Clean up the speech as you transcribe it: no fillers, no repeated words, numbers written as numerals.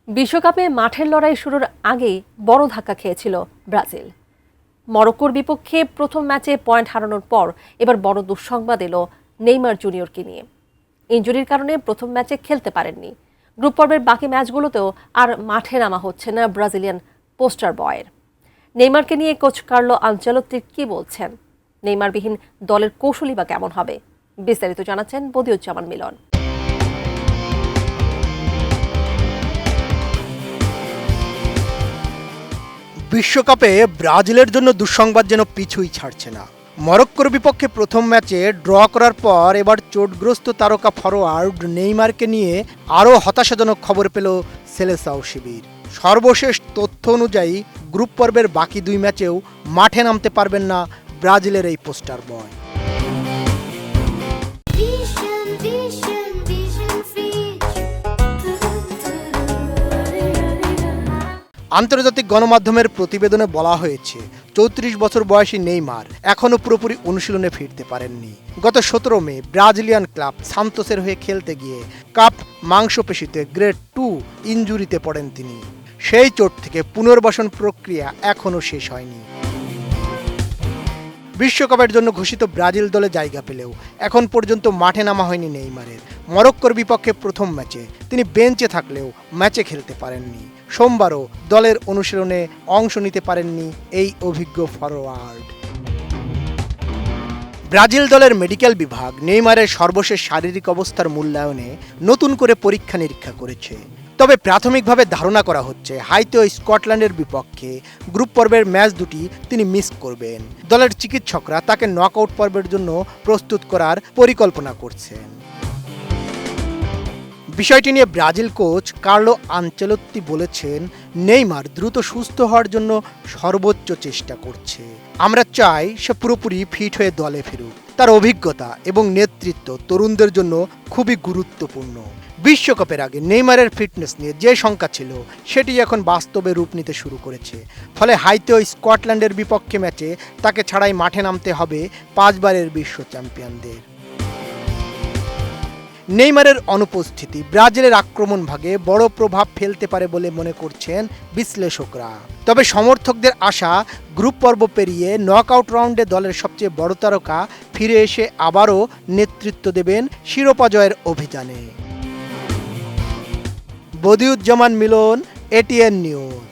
বিশ্বকাপে মাঠের লড়াই শুরুর আগেই বড় ধাক্কা খেয়েছিল ব্রাজিল। মরক্কোর বিপক্ষে প্রথম ম্যাচে পয়েন্ট হারানোর পর এবার বড় দুঃসংবাদ এলো নেইমার জুনিয়রকে নিয়ে। ইনজুরির কারণে প্রথম ম্যাচে খেলতে পারেননি। গ্রুপ পর্বের বাকি ম্যাচগুলোতেও আর মাঠে নামা হচ্ছে না ব্রাজিলিয়ান পোস্টার বয়ের। নেইমারকে নিয়ে কোচ কার্লো আনচেলত্তি কি বলছেন? নেইমারবিহীন দলের কৌশলী বা কেমন হবে? বিস্তারিত জানাচ্ছেন বদিউজ্জামান মিলন। বিশ্বকাপে ব্রাজিলের জন্য দুঃসংবাদ যেন পিছুই ছাড়ছে না। মরক্কোর বিপক্ষে প্রথম ম্যাচে ড্র করার পর এবার চোটগ্রস্ত তারকা ফরোয়ার্ড নেইমারকে নিয়ে আরও হতাশাজনক খবর পেল সেলেসাও শিবির। সর্বশেষ তথ্য অনুযায়ী গ্রুপ পর্বের বাকি দুই ম্যাচেও মাঠে নামতে পারবেন না ব্রাজিলের এই পোস্টার বয়। আন্তর্জাতিক গণমাধ্যমের প্রতিবেদনে বলা হয়েছে ৩৪ বছর বয়সী নেইমার এখনও পুরোপুরি অনুশীলনে ফিরতে পারেননি। গত ১৭ মে ব্রাজিলিয়ান ক্লাব সান্তোসের হয়ে খেলতে গিয়ে কাপ মাংসপেশিতে গ্রেড 2 ইনজুরিতে পড়েন তিনি। সেই চোট থেকে পুনর্বাসন প্রক্রিয়া এখনও শেষ হয়নি। বিশ্বকাপের জন্য ঘোষিত ব্রাজিল দলে জায়গা পেলেও এখন পর্যন্ত মাঠে নামা হয়নি নেইমারের। মরক্কোর বিপক্ষে প্রথম ম্যাচে তিনি বেঞ্চে থাকলেও ম্যাচে খেলতে পারেননি। সোমবারও দলের অনুশীলনে অংশ নিতে পারেননি এই অভিজ্ঞ ফরোয়ার্ড। ব্রাজিল দলের মেডিকেল বিভাগ নেইমারের সর্বশেষ শারীরিক অবস্থার মূল্যায়নে নতুন করে পরীক্ষা নিরীক্ষা করেছে। তবে প্রাথমিকভাবে ধারণা করা হচ্ছে হয়তো স্কটল্যান্ডের বিপক্ষে গ্রুপ পর্বের ম্যাচ দুটি তিনি মিস করবেন। দলের চিকিৎসকরা তাকে নকআউট পর্বের জন্য প্রস্তুত করার পরিকল্পনা করছেন। বিষয়টি নিয়ে ব্রাজিল কোচ কার্লো আনচেলত্তি বলেছেন, নেইমার দ্রুত সুস্থ হওয়ার জন্য সর্বোচ্চ চেষ্টা করছে। আমরা চাই সে পুরোপুরি ফিট হয়ে দলে ফিরুক। তার অভিজ্ঞতা এবং নেতৃত্ব তরুণদের জন্য খুবই গুরুত্বপূর্ণ। বিশ্বকাপের আগে নেইমারের ফিটনেস নিয়ে যে শঙ্কা ছিল সেটি এখন বাস্তবে রূপ নিতে শুরু করেছে। ফলে হয়তো স্কটল্যান্ডের বিপক্ষে ম্যাচে তাকে ছাড়াই মাঠে নামতে হবে 5 বারের বিশ্ব চ্যাম্পিয়নদের। নেইমারের অনুপস্থিতি ব্রাজিলের আক্রমণ ভাগে বড় প্রভাব ফেলতে পারে বলে মনে করছেন বিশ্লেষকরা। তবে সমর্থকদের আশা গ্রুপ পর্ব পেরিয়ে নকআউট রাউন্ডে দলের সবচেয়ে বড় তারকা ফিরে এসে আবারও নেতৃত্ব দেবেন শিরোপা জয়ের অভিযানে। বদিউজ্জামান মিলন, এটিএন নিউজ।